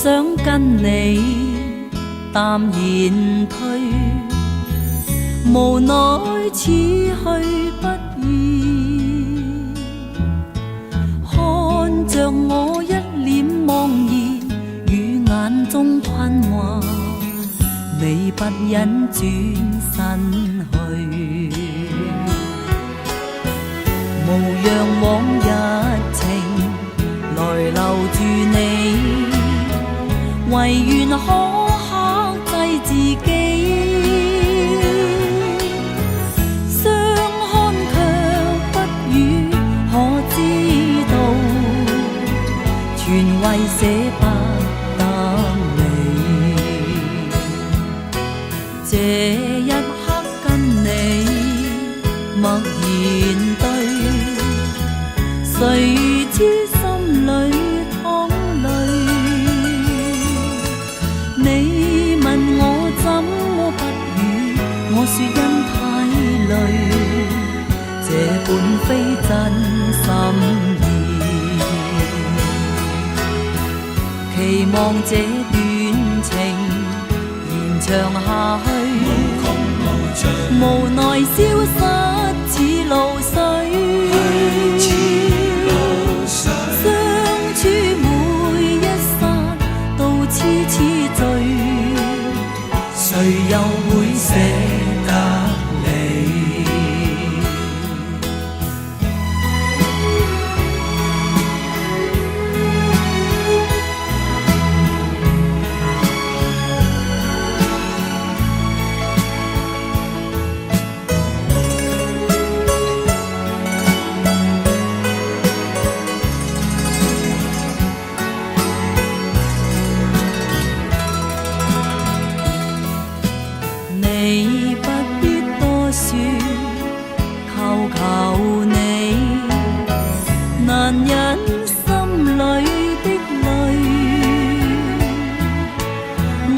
想跟你淡然退，无奈此去不易。看着我一脸茫然，与眼中困惑，你不忍转身去，无讓往日情來留住你，唯願可克制自己。相看卻不語，可知道全為捨不得你。這一刻跟你默然對，誰知心裏淌淚。你問我怎麼不語，我說因太累，這本非真心意。期望這段情延長下去，無奈消失似露水。相處每一剎都痴痴醉，誰又會捨得你？你不必多說，求求你，難忍心裏的淚。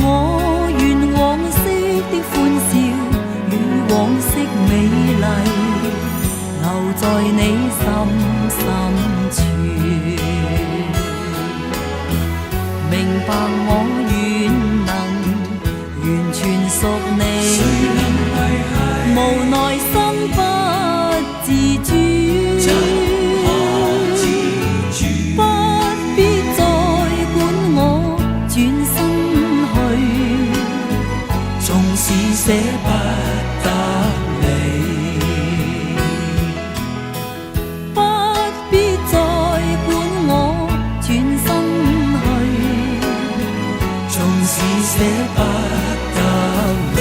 我願往昔的歡笑與往昔美麗，留在你心深處。明白我願能完全屬你，無奈心不自主，不必再管我轉身去，縱使捨不得你，不必再管我轉身去，縱使捨不得你。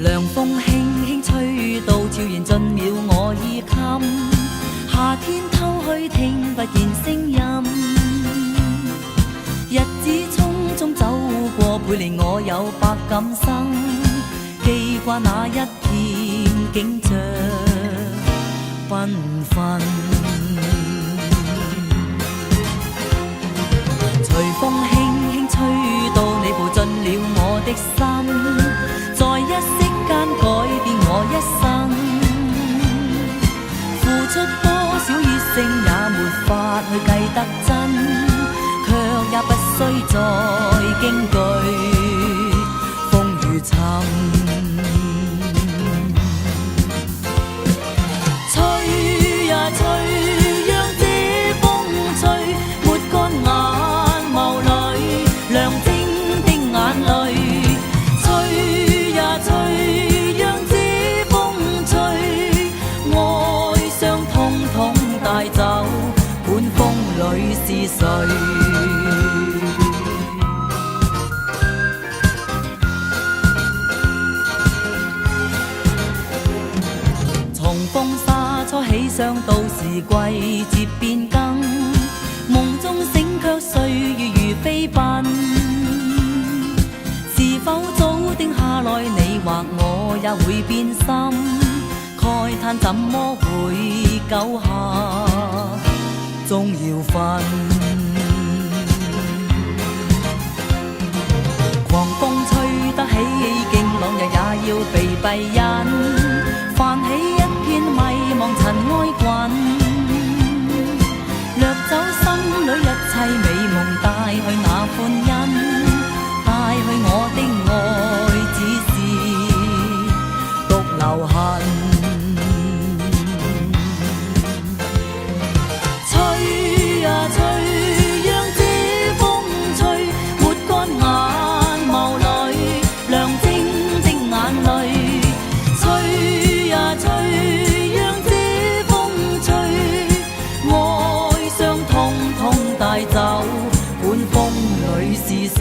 涼風輕輕吹到，悄然進了我衣襟。夏天偷去聽不見聲音，日子匆匆走過，倍令我有百感生。記掛那一片景象繽紛，隨風輕輕吹到，你步進了我的心，在一息間改變我一生，付出多少熱誠也沒法去計得真，卻也不需再驚懼風雨沉。吹呀吹，讓這風吹，抹乾眼眸裏亮晶的眼淚。吹呀吹，讓這風吹，哀傷統統帶走，管風裏是誰。重逢沙初起相到時，季節變更，夢中醒卻歲月如飛奔。是否早定下來，你或我也會變心？慨嘆怎麼會久下終要分。狂風吹得起勁，朗日也要被閉忍，泛起一片迷茫塵埃滾，掠走心裏一切美夢，帶去那歡欣，帶去我的愛，只是獨留痕。吹啊吹，讓這風吹，抹乾眼眸裏亮晶的眼淚。吹啊吹，讓這風吹，愛傷通通帶走，管風裏是誰。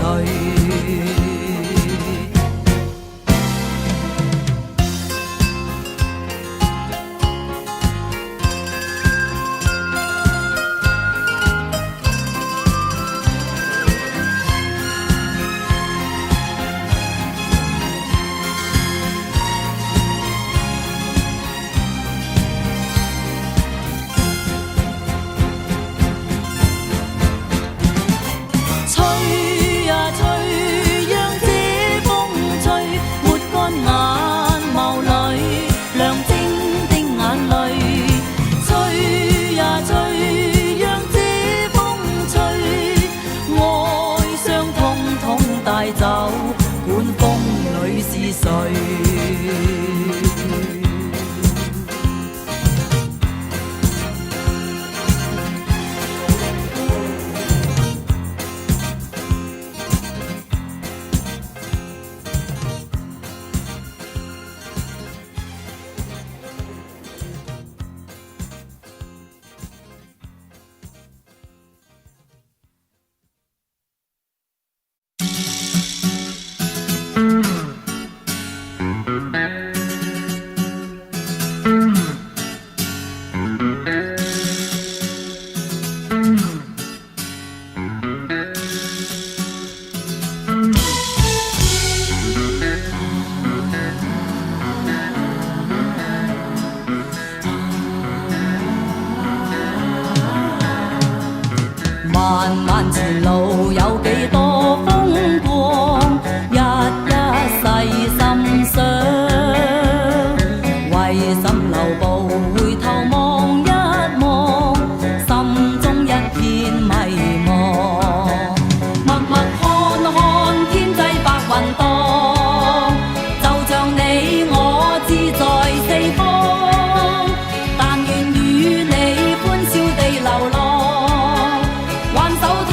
走，管風裏是誰？漫漫前路有幾多風光，一一細心想，為心留步回頭望一望，心中一片迷茫。默默看看天際白雲蕩，就像你我志在四方，但願與你歡笑地流浪。還手他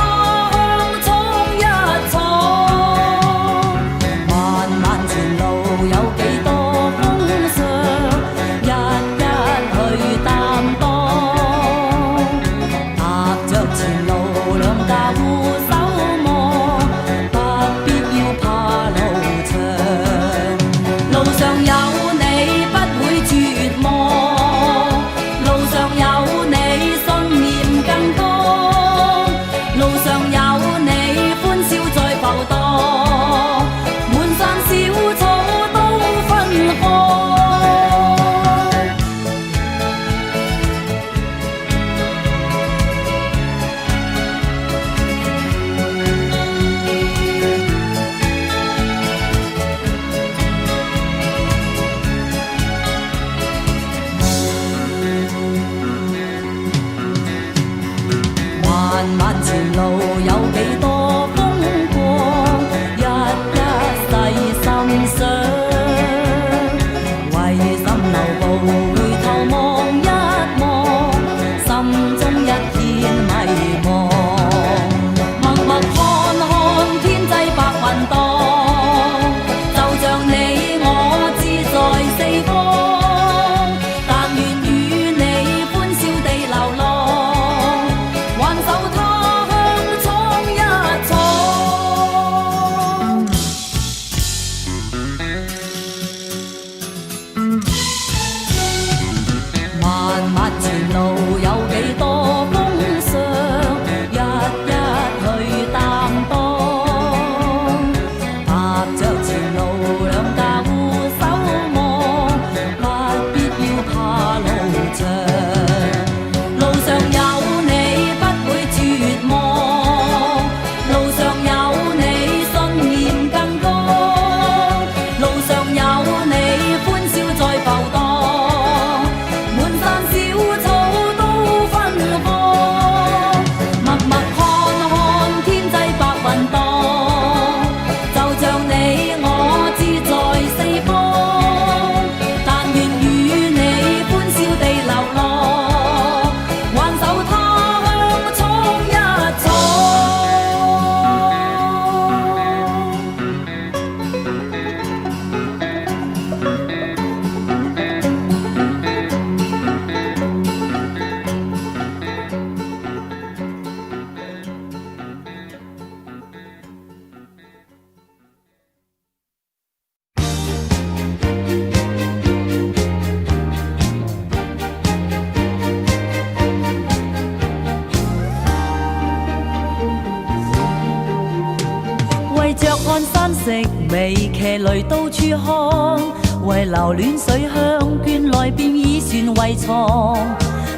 色美騎雷到處看，為留戀水鄉，倦來便以船為床。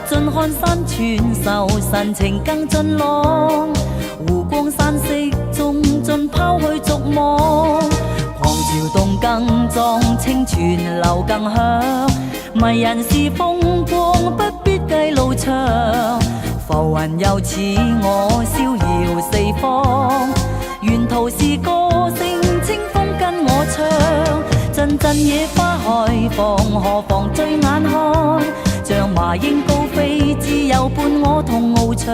盡看山川秀，神情更盡朗。湖光山色中，盡拋去俗望。狂潮動更壯，清泉流更響。迷人是風光，不必計路長。浮雲又似我，逍遙四方。沿途是歌聲，清風跟我唱。陣陣野花開放，何妨醉眼看。像麻鷹高飛，自由伴我同翱翔。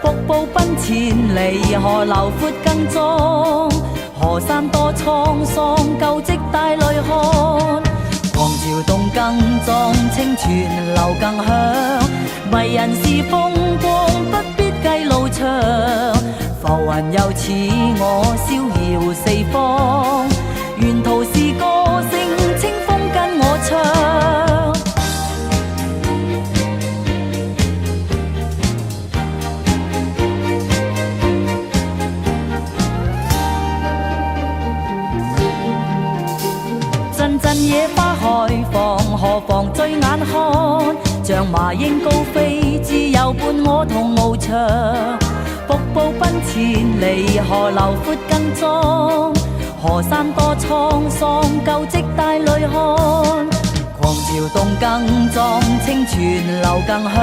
瀑布奔前嚟，河流闊更壯。河山多滄桑，舊跡帶淚看。狂潮動更壯，清泉流更響。迷人是風光，不必計路長。浮雲又似我，逍遙四方。沿途是歌聲，清風跟我唱。陣陣野花開放，何妨醉眼看。像麻鷹高飛，自由伴我同翱翔。瀑布奔前嚟，河流闊更壯。河山多滄桑，舊跡帶淚看。狂潮動更壯，清泉流更響。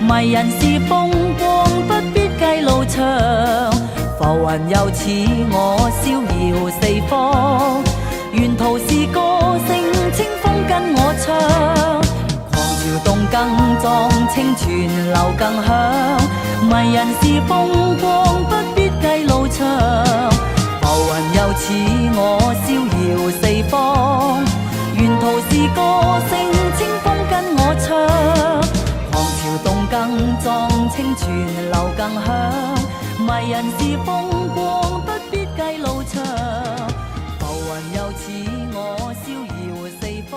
迷人是風光，不必計路長。浮雲又似我，逍遙四方。沿途是歌聲，清風跟我唱。狂潮動更壯，清泉流更響。迷人是風光，不必計路長。浮雲又似我，逍遙四方。沿途是歌聲，清風跟我唱。狂潮動更壯，清泉流更響。迷人是風光，不必計路長。浮雲又似我，逍遙四方。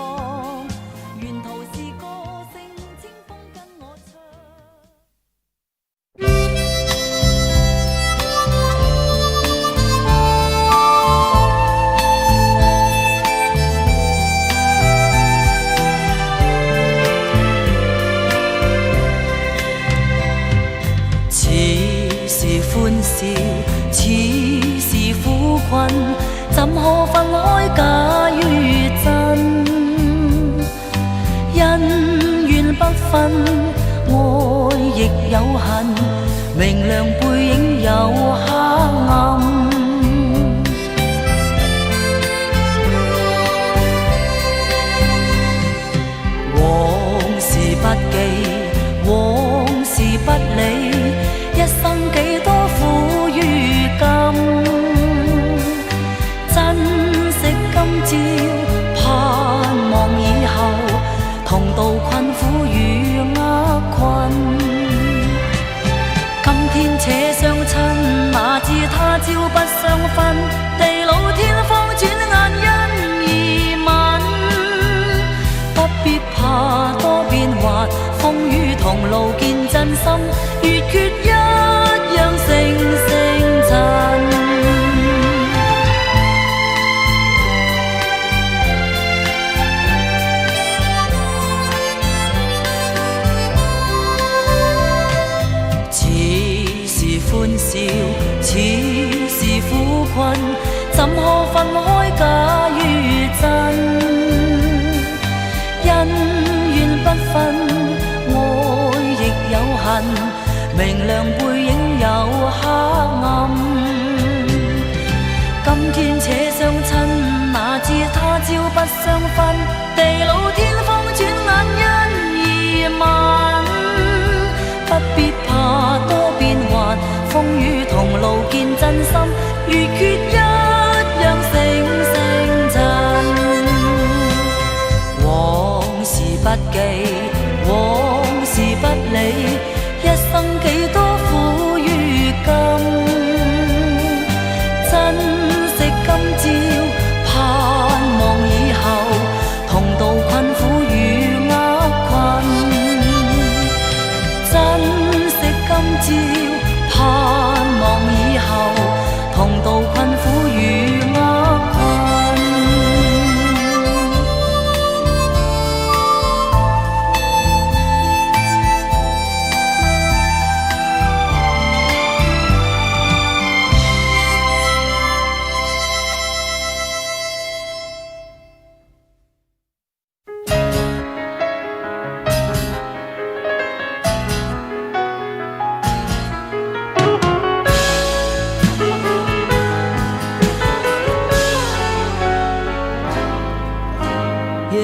沿途是歌聲，清風跟我唱。歡笑，似是苦困，怎可分開假與真？恩怨不分，愛亦有恨，明亮背影有黑暗。往事不記，往事不理，一生幾多苦與甘，珍惜今朝，盼望以後，同渡困苦與厄困。今天且相親，哪知他朝不相分，地老天荒轉眼因而泯。不必怕多變幻，風雨同路見真心，月缺一樣星星塵。似是歡笑，似是苦困，怎可分開假與真？恩怨不分，愛亦有恨，明亮背影有黑暗。今天且相親，哪知他朝不相分，地老天荒轉眼因而泯。不必怕多變幻，風雨同路見真心，月缺一樣星星塵。往事不記，往事不理，一生幾多苦與甘。珍惜今朝，盼望以後，同渡困苦與厄困。珍惜今朝，盼望以後，同渡困苦與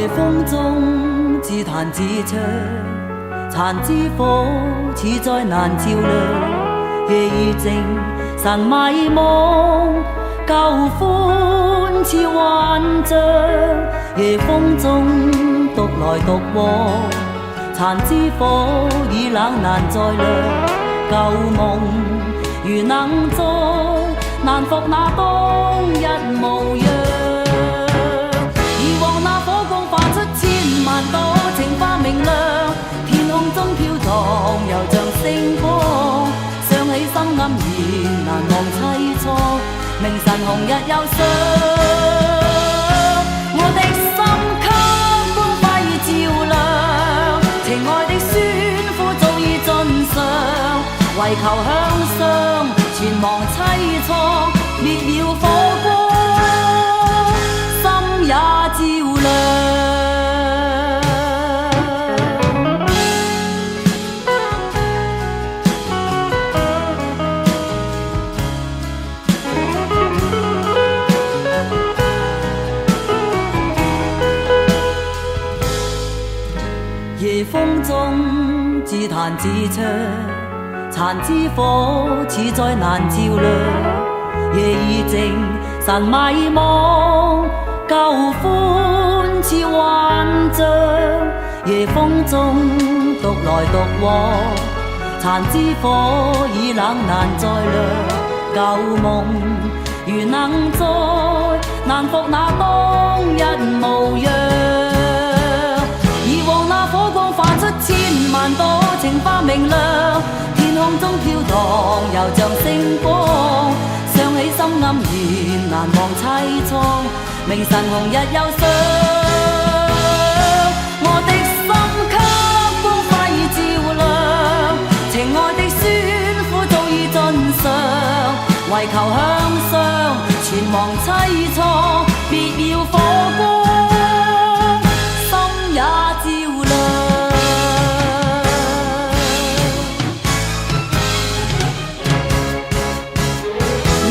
夜風中自彈自唱，殘枝火似再難照亮。夜已靜，神迷惘，舊歡似幻象。夜風中獨來獨往，殘枝火已冷難再亮。舊夢如能再，難復那當日模樣。以往那火光化出千萬朵，情花明亮，天空中飄蕩，又像星光。想起心黯然，難忘凄愴，明晨紅日又上。我的心給光輝照亮，情愛的酸苦早已盡嘗，為求向上，全忘凄愴，滅了火光，心也照亮。夜風中自彈自唱，殘枝火似再難照亮。夜已靜，神迷惘，舊歡似幻象。夜風中獨來獨往，殘枝火已冷難再亮。舊夢如能再，難復那當日模樣。以往那火光化出千萬朵，情花明亮，天空中飄蕩，又像星光。想起心黯然，難忘凄愴，明晨紅日又上。我的心給光輝照亮，情愛的酸苦早已盡嘗，為求向上，全忘凄愴，別要火光，心也照亮。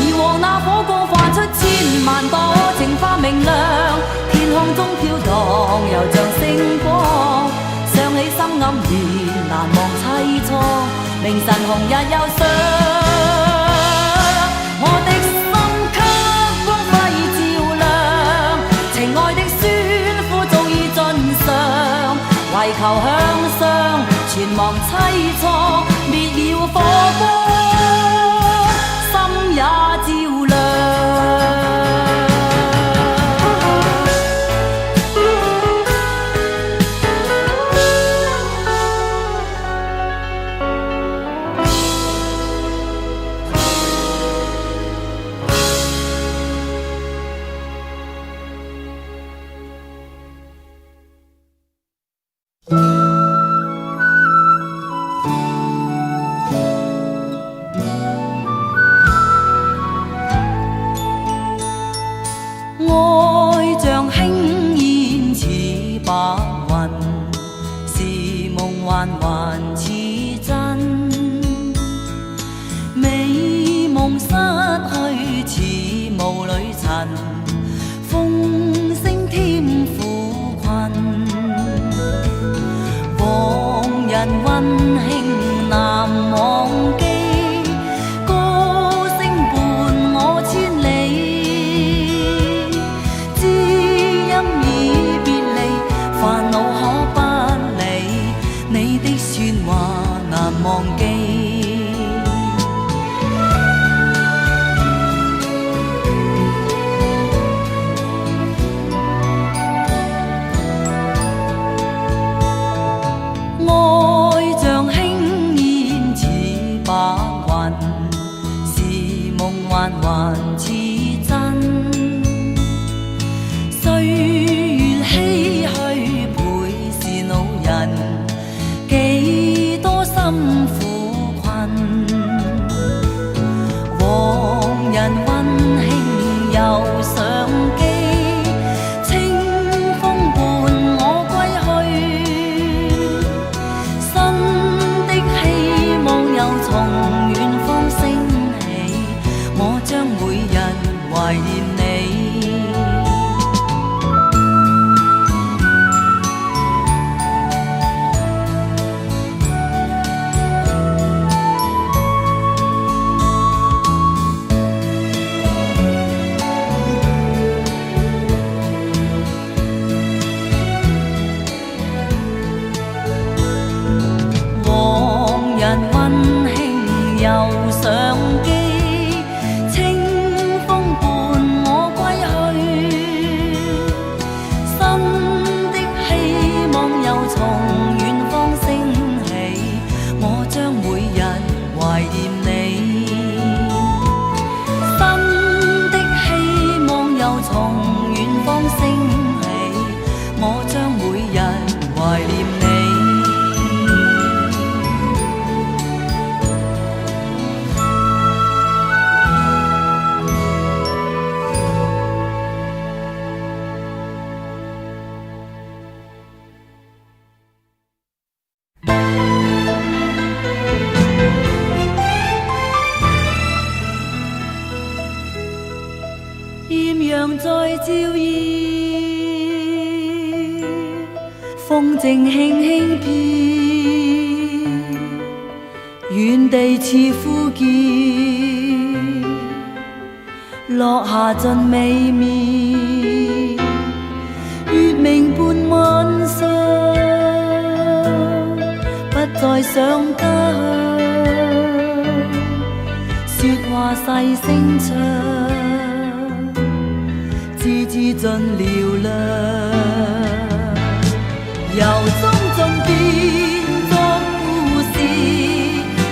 以往那火光化出千萬朵，情花明亮，天空中飄蕩，又像星光。想起心黯然，難忘凄愴，明晨紅日又上。我的心給光輝照亮，情愛的酸苦早已盡嘗，為求向上，全忘凄愴，滅了火光，心也照亮。愛像輕煙似白雲，是夢幻還似真，美夢失去似霧裏塵，風聲添苦困，往日溫馨難忘記，歌聲伴我千里。煩惱可不理，你的説話難忘記。愛像輕煙似白雲，是夢幻還似真。歲月唏噓，幾多辛苦從遠方升起，我將每日懷念你。新的希望又從遠方升起，我將每日懷念你。豔陽在照耀，風正輕輕飄，遠地似呼叫，落下盡美妙，月明伴晚上，不再想家鄉，說話細聲唱，字字盡嘹亮，由衷盡變作故事，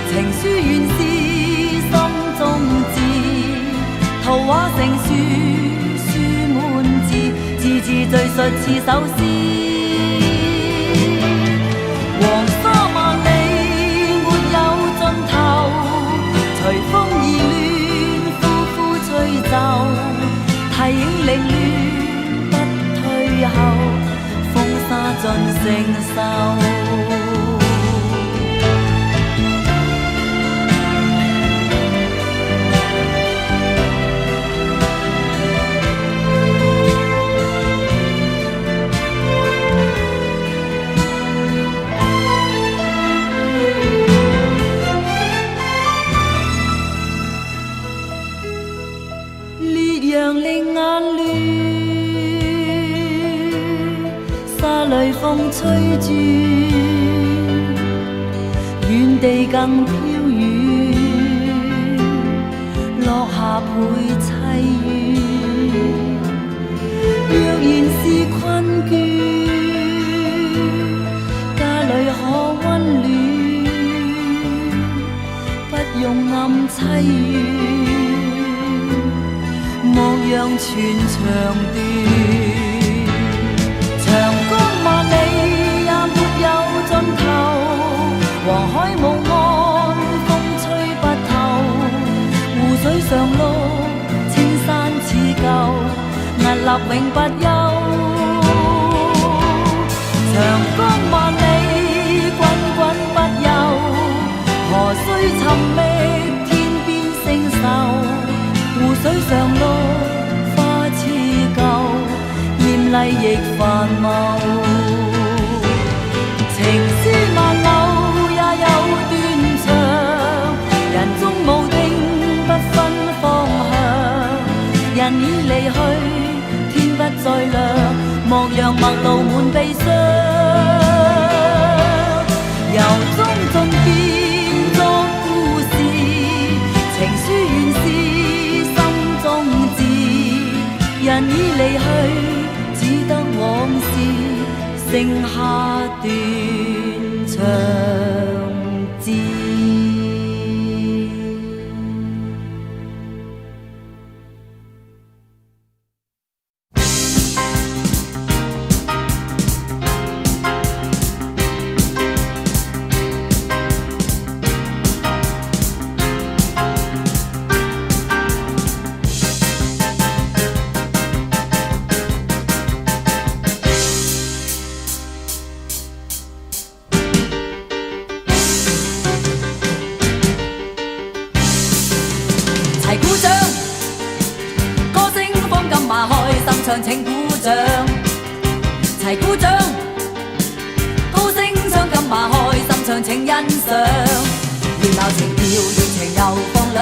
情書原是心中字，圖畫成書，書滿字，字字敘述似首詩。黃沙萬里沒有盡頭，隨風而亂，呼呼吹奏，提影凌亂不退後，風沙盡承受。烈陽令眼亂，沙裏風吹轉，遠地更飄遠，落下倍凄怨。若然是困倦，家裏可溫暖，不用暗凄怨，莫讓全長斷。長江萬里也沒有盡頭，黃海無岸風吹不透，湖水上綠青山似舊，屹立永不休。長江萬里滾滾不休，河雖尋覓天邊星宿，湖水上綠花似舊，豔麗亦繁茂。情書萬縷也有斷腸，人中無定不分方向，人已離去天不再亮，莫讓陌路滿悲傷。由衷盡變作故事，情書原是心中字，人已離去只得往事，剩下斷腸字。齊鼓掌，歌聲放金馬開心唱請鼓掌。齊鼓掌，高聲唱金馬開心唱請欣賞。熱鬧情調熱情又放亮，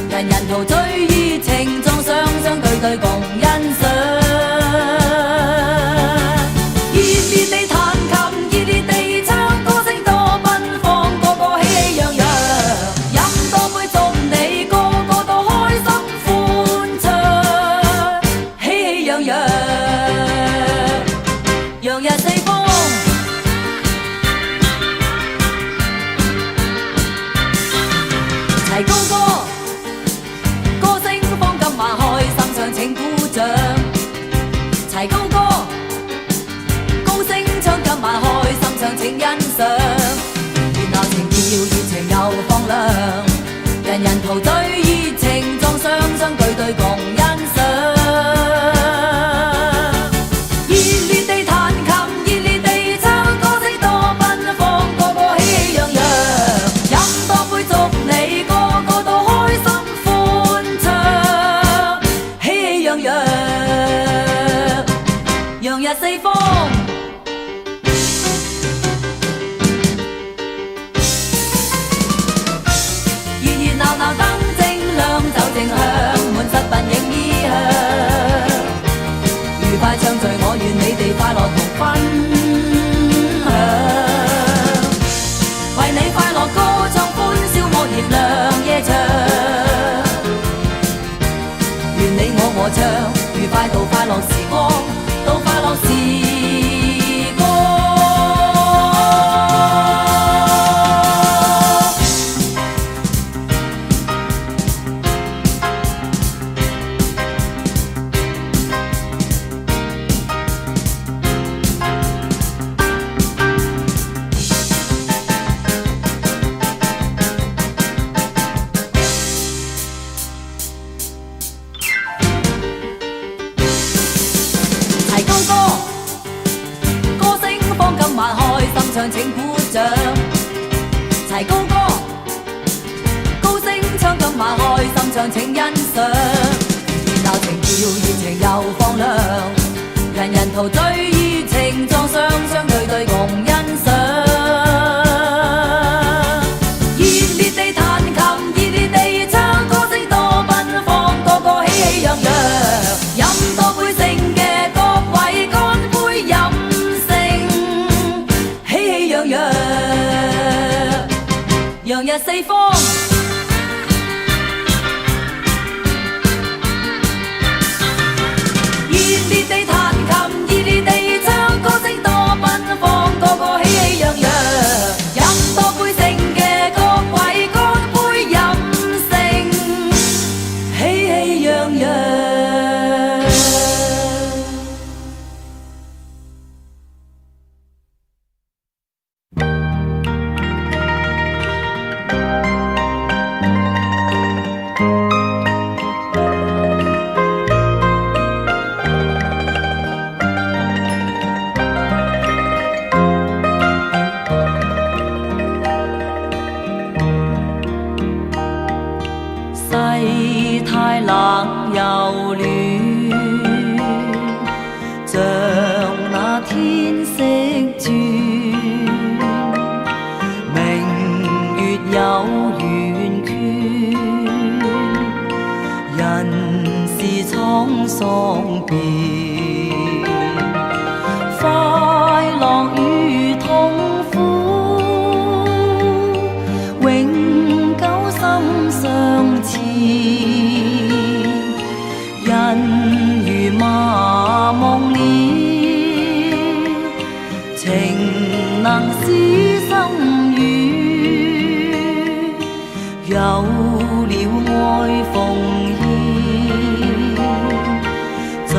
人人陶醉熱情中雙雙對對共欣賞。熱烈地彈琴，熱烈地唱，歌聲多奔放，個個喜喜洋洋。飲多杯祝你個個都開心歡暢，喜喜洋洋，洋溢四方，掌，齊高歌，高聲唱今晚開心唱請欣賞，然後情調熱情又放亮，人人陶醉熱情撞雙雙對對共欣賞。四方熱熱鬧鬧燈正亮酒正香，滿室鬢影衣香，愉快暢聚我願你哋快樂同分享，為你快樂歌唱歡笑我燃亮夜場，願你我和唱愉快到快樂時光，到快樂時光。齊高歌，歌聲放今晚開心唱請鼓掌，齊高歌，高聲唱今晚開心唱請欣賞，熱鬧情調熱情又放亮，人人陶醉熱情撞雙雙對對共欣賞，熱烈地彈琴熱烈地唱，歌聲多奔放，個個喜氣洋洋，飲多杯勝嘅各位乾杯飲勝，喜氣洋洋，洋溢四方。熱烈地彈琴熱烈地唱，歌聲多奔放，個個喜氣洋洋，飲多杯勝嘅各位乾杯飲勝，喜氣洋洋。世太冷又暖，像那天色轉，明月有圓缺，人是滄桑變，快樂與痛苦，永久心相牽。人如麻木了，情能使心軟，有了愛奉獻，盡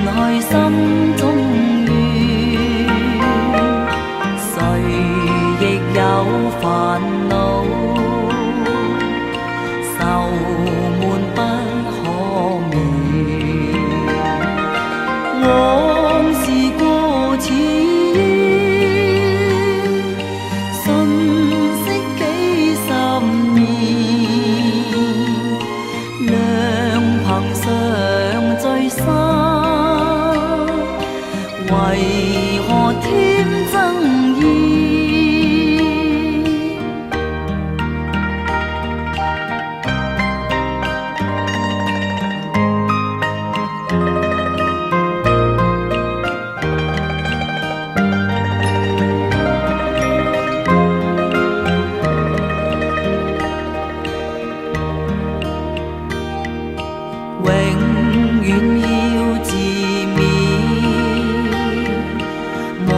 去心中願，誰亦有煩惱，愁悶不可免，往事過似煙，瞬息幾十年，兩憑常聚散，為何添爭議？永遠要自勉，磨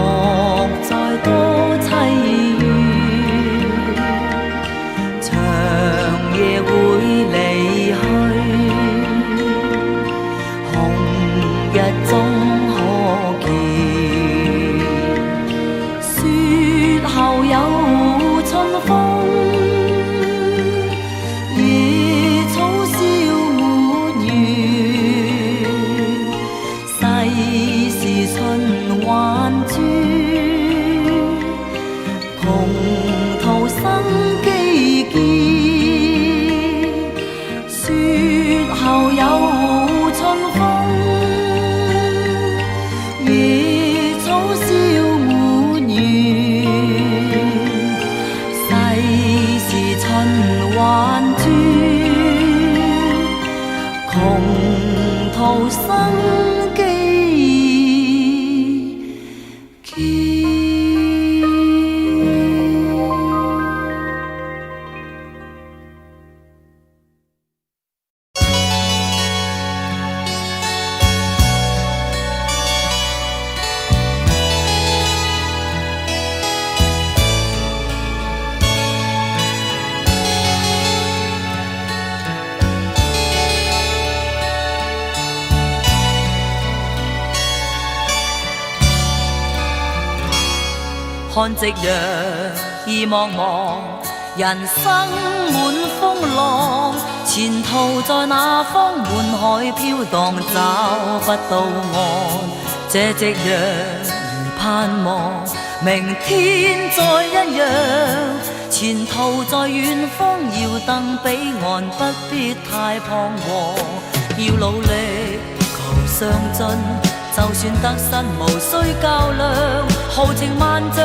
看夕阳意茫茫，人生满风浪，前途在哪方？满海飘荡，找不到岸。这夕阳如盼望，明天再一样。前途在远方，要登彼岸，不必太彷徨。要努力求上進。就算得失無需較量，豪情萬丈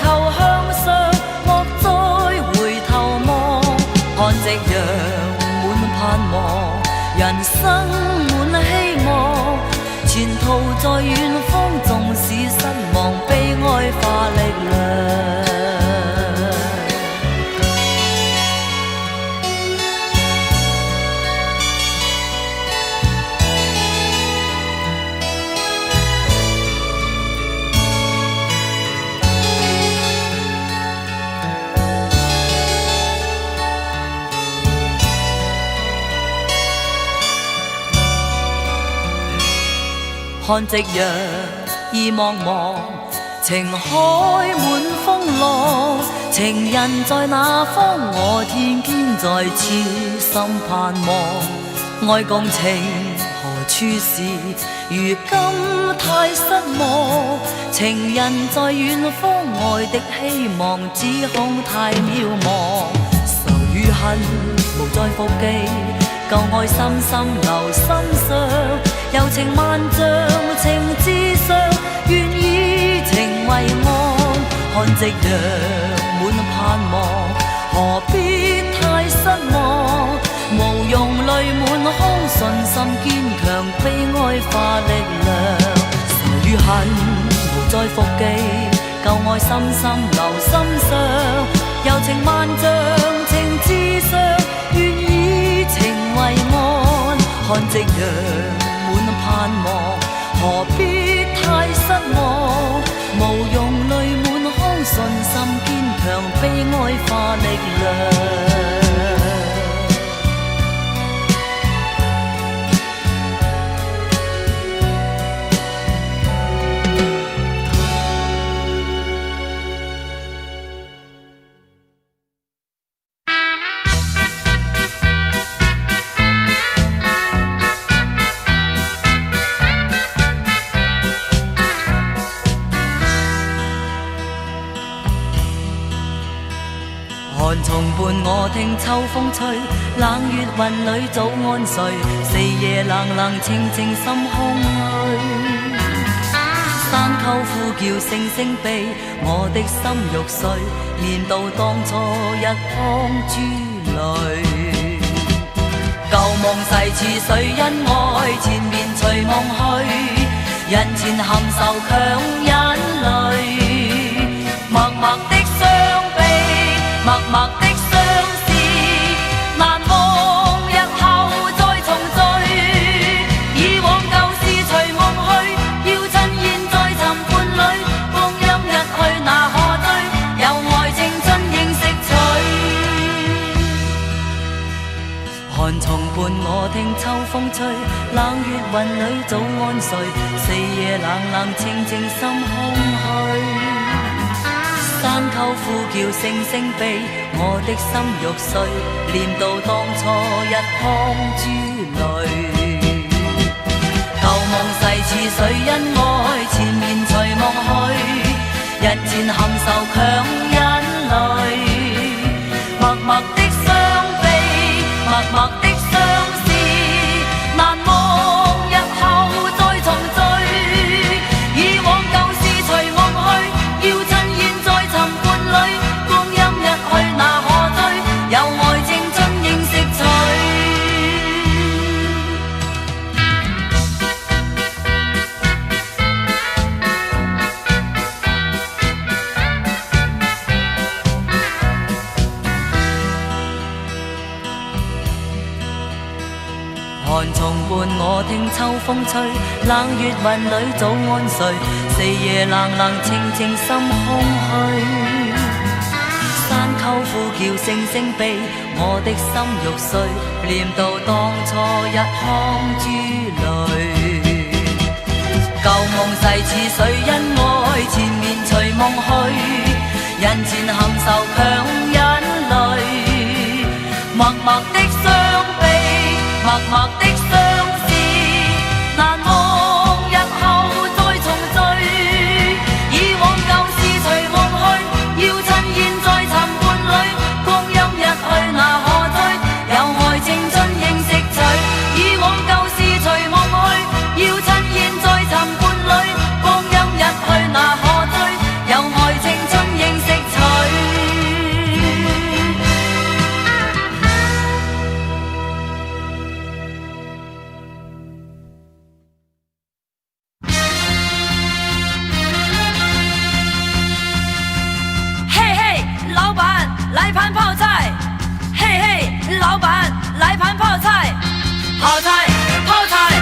求向上，莫再回頭望。看夕陽滿盼望，人生滿希望。前途在遠方，縱使失望，悲哀化力量。看夕陽意茫茫，情海滿風浪。情人在哪方？我天天在痴心盼望。愛共情何處是？如今太失望。情人在遠方，愛的希望只恐太渺茫。仇與恨無再復記，舊愛深深留心上。柔情萬丈，情至上，願以情為岸。看夕陽滿盼望，何必太失望？無用淚滿腔，信心堅強，悲哀化力量。仇與恨無再復記，舊愛深深留心上。柔情萬丈，情至上，願以情為岸。看夕陽盼望，何必太失望？無用淚滿腔，信心堅強，悲哀化力量。寒松伴我聽秋風吹，冷月雲裏早安睡，四夜冷冷清清心空虛。山溝呼叫聲聲悲，我的心欲碎，念到當初一腔珠淚。舊夢逝似水因愛纏綿隨夢去，人前含愁強忍淚，默默的傷悲，默默的相思，難忘日後再重聚。以往舊事隨夢去，要趁現在尋伴侶。光陰一去那可追，有愛青春應識取。寒松伴我聽秋風吹，冷月雲裏早安睡，四夜冷冷清清心空虛。山溝呼叫聲聲悲，我的心欲碎，念到當初一腔珠淚。舊夢逝似水因愛纏綿隨夢去，人前含愁強忍淚，默默的傷悲，默默的相思，難忘日後再重聚。以往舊事隨夢去，要趁現在尋伴侶。光陰一去那可追，有愛青春應識取。我聽秋風吹，冷月雲裏早安睡，四夜冷冷清清心空虛。山溝呼叫聲聲悲，我的心欲碎，念到當初一腔珠淚。舊夢逝似水因愛纏綿隨夢去，人前含愁強忍淚，默默的傷悲，默默的相思，難忘日後再重聚。以往舊事隨夢去，要趁現在尋伴侶，光陰一去那可追，有愛青春應識取。以往舊事隨夢去，要趁現在尋伴侶，光陰一去那可追，有愛青春應識取。来盘泡菜，嘿嘿，老板，来盘泡菜，泡菜，泡菜，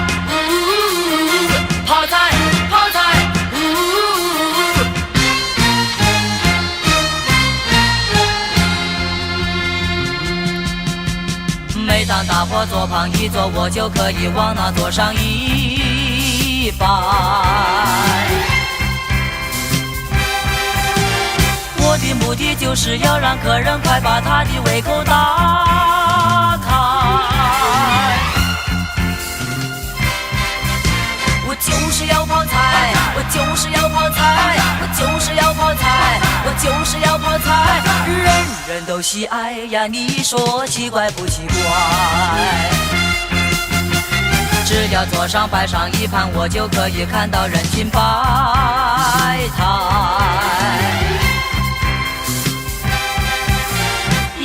泡菜，泡菜，每当大伙坐旁一坐，我就可以往那桌上一摆。我的目的就是要让客人快把他的胃口打开。我就是要泡菜，我就是要泡菜，我就是要泡菜，我就是要泡菜，人人都喜爱呀，你说奇怪不奇怪？只要桌上摆上一盘，我就可以看到人群摆台。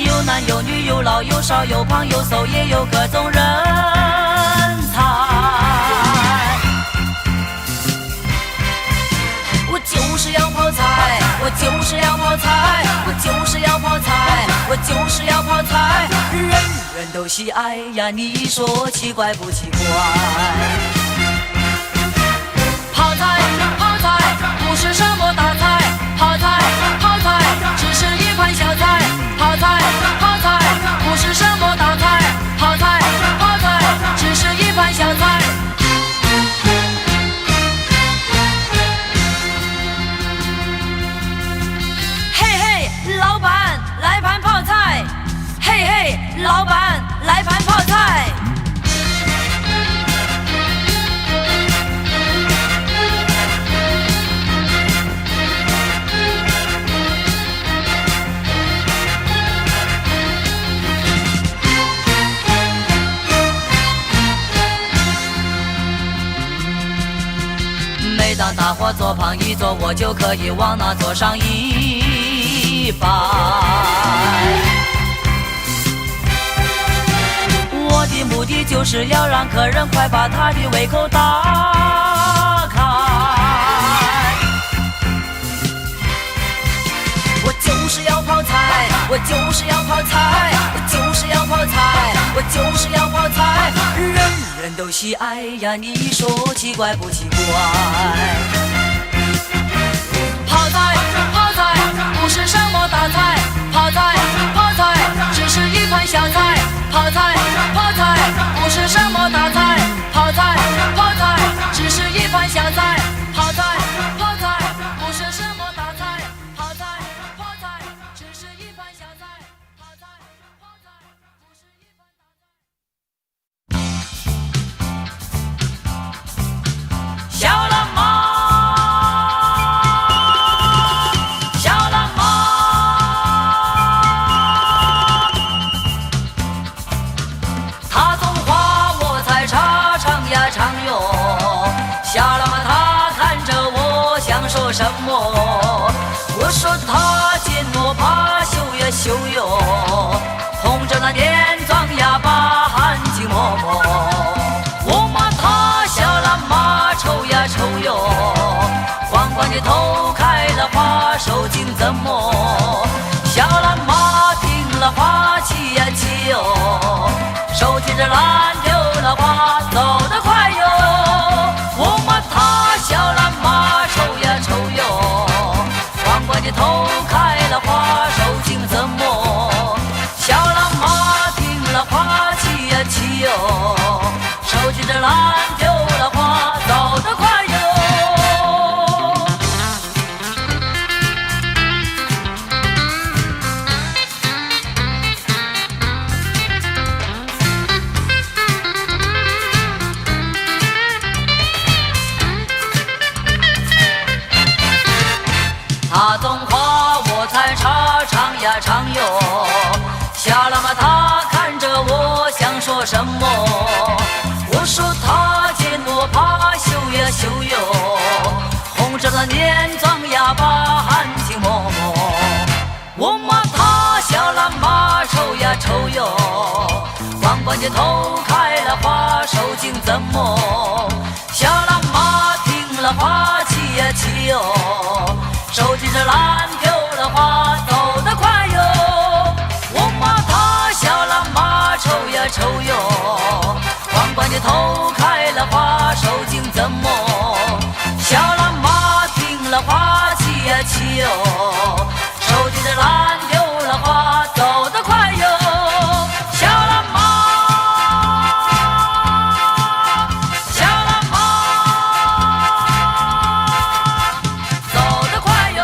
有男有女，有老有少，有胖有瘦，也有各种人才。我就是要泡菜，我就是要泡菜，我就是要泡菜，我就是要泡菜，人人都喜爱呀，你说奇怪不奇怪？泡菜，泡菜，不是什么大菜，泡菜，泡菜，只是一盘小菜。泡菜，泡菜，不是什么大菜，泡菜，泡菜，只是一盘小菜。嘿嘿，老板，来盘泡菜。嘿嘿，老板，来盘泡菜。每当大伙坐旁一坐，我就可以往那桌上一摆。我的目的就是要让客人快把他的胃口打开。我就是要泡菜，我就是要泡菜，我就是要泡菜，我就是要泡菜，人人都喜爱呀，你说奇怪不奇怪？泡菜，泡菜，不是什么大菜，泡菜，泡菜，只是一盘小菜。泡菜，泡菜，不是什么大菜，泡菜，泡菜，只是一盘小菜。泡菜，泡菜，不是什么大菜，泡菜，泡菜，只是一盘小菜。泡菜，泡菜，不是一盘大菜。小浪漫。下了吗？他看着我，想说什么？我说他见我怕羞呀羞哟，红着那脸装哑巴，含情脉脉。我骂他小了吗？丑呀丑哟，光光的头开了花，手紧怎么？小了吗？听了话气呀气哟，手提着篮丢了花，走得快。起头开了花，手紧怎么？小浪马听了花气呀气哟，手举着篮丢了花，走得快哟。他种花我采茶，唱呀唱哟。小喇嘛他看着我，想说什么？我说他见我怕羞呀羞哟，红着了脸装哑巴，含情脉脉。我骂他小喇嘛丑呀丑哟，光棍节头开了花，手紧怎么？小喇嘛听了花气呀气哟，手举着篮丢了花，走得快哟。我骂他小喇嘛丑呀丑哟，光棍节头开了花，手紧怎么？小喇嘛听了花气呀气哟，手举着篮丢了花，走得快哟。小喇嘛，小喇嘛。走得快哟。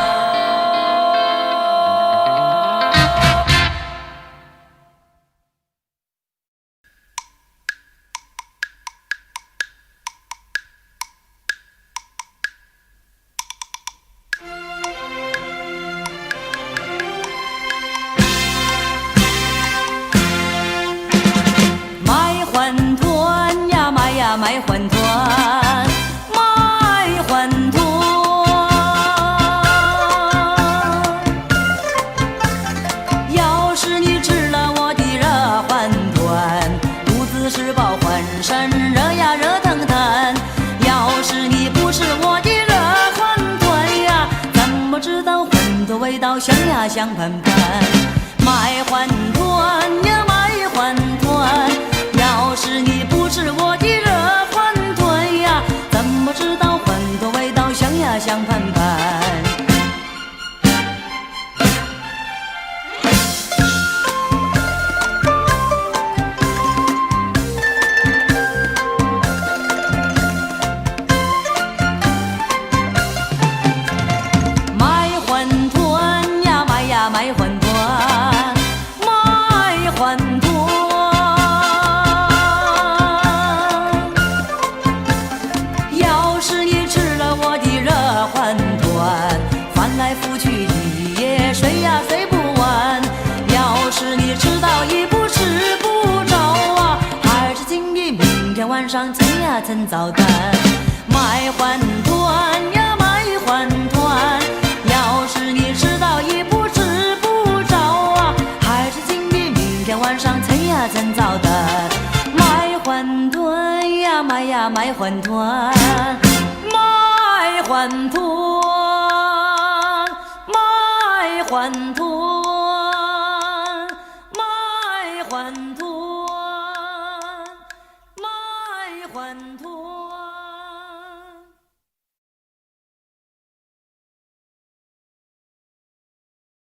卖馄饨呀卖呀卖馄饨，卖馄饨。要是你吃了我的热馄饨，肚子是饱浑身热呀热腾腾。要是你不吃我的热馄饨呀，怎么知道馄饨味道香呀香喷喷？卖馄饨呀卖馄饨，要是你不吃我的热馄饨呀，怎么知道馄饨味道香呀香喷喷？卖馄饨呀卖呀卖馄饨，卖馄饨。要是你吃了我的热馄饨，翻来覆去一夜睡呀睡不完。要是你吃到一不吃不着啊，还是请你明天晚上蹭呀蹭早蛋。卖馄饨呀卖馄饨，要是你吃到一不吃不着啊，还是请你明天晚上蹭呀蹭早蛋。卖馄饨呀卖呀卖馄饨，卖馄饨，卖馄饨，卖馄饨。